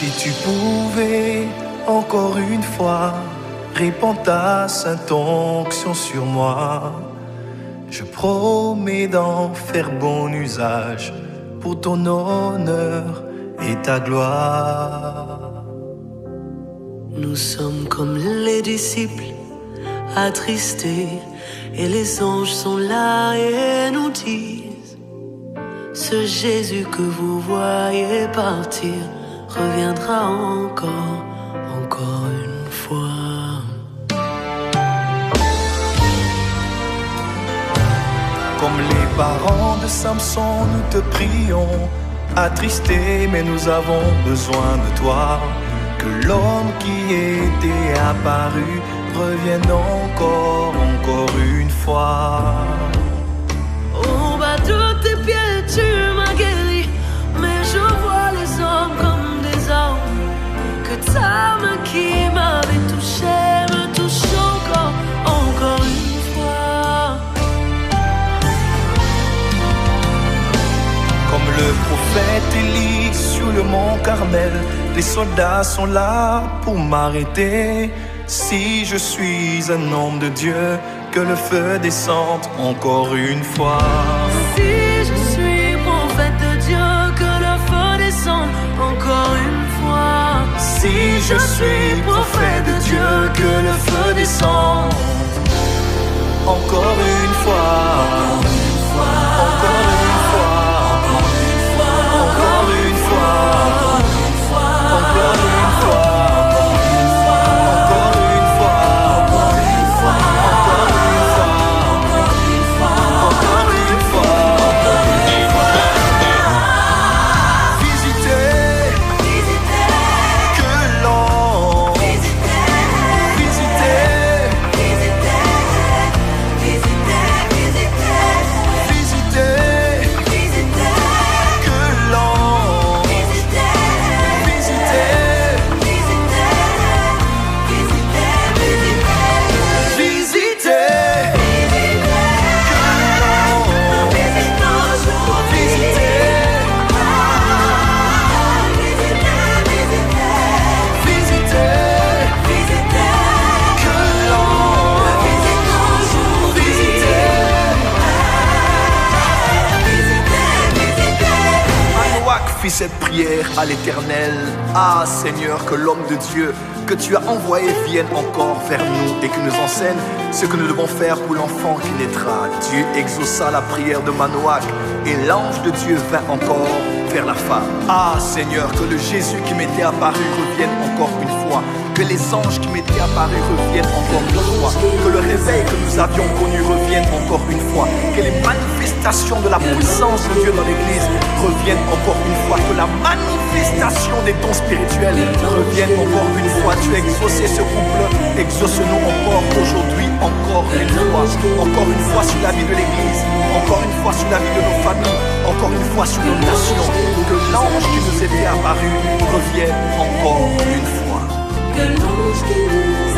Si tu pouvais encore une fois répandre ta sainte onction sur moi, je promets d'en faire bon usage pour ton honneur et ta gloire. Nous sommes comme les disciples attristés, et les anges sont là et nous disent: ce Jésus que vous voyez partir reviendra encore une fois. Comme les parents de Samson, nous te prions, attristés, mais nous avons besoin de toi. Que l'homme qui était apparu revienne encore une fois. Au bas de tes pieds, tu m'as guéri, mais je vois les hommes comme des hommes. Que ta main qui m'avait touché me touche encore une fois. Comme le prophète Élie sur le mont Carmel, les soldats sont là pour m'arrêter. Si je suis un homme de Dieu, que le feu descende encore une fois. Si je suis prophète de Dieu, que le feu descende encore une fois. Si je suis prophète de Dieu, que le feu descende encore une fois. Encore une fois. Encore une fois. Encore une fois. Fis cette prière à l'Éternel. Ah Seigneur, que l'homme de Dieu que tu as envoyé vienne encore vers nous et qu'il nous enseigne ce que nous devons faire pour l'enfant qui naîtra. Dieu exauça la prière de Manoach et l'ange de Dieu vint encore vers la femme. Ah Seigneur, que le Jésus qui m'était apparu revienne encore une fois. Que les anges qui m'étaient apparus reviennent encore une fois. Que le réveil que nous avions connu revienne encore une fois. Que les manifestations de la puissance de Dieu dans l'église reviennent encore une fois. Que la manifestation des dons spirituels revienne encore une fois. Tu as exaucé ce couple, exauce-nous encore aujourd'hui, encore une fois. Encore une fois sur la vie de l'église, encore une fois sur la vie de nos familles, encore une fois sur nos nations. Que l'ange qui nous était apparu revienne encore une fois. Que l'ange qui nous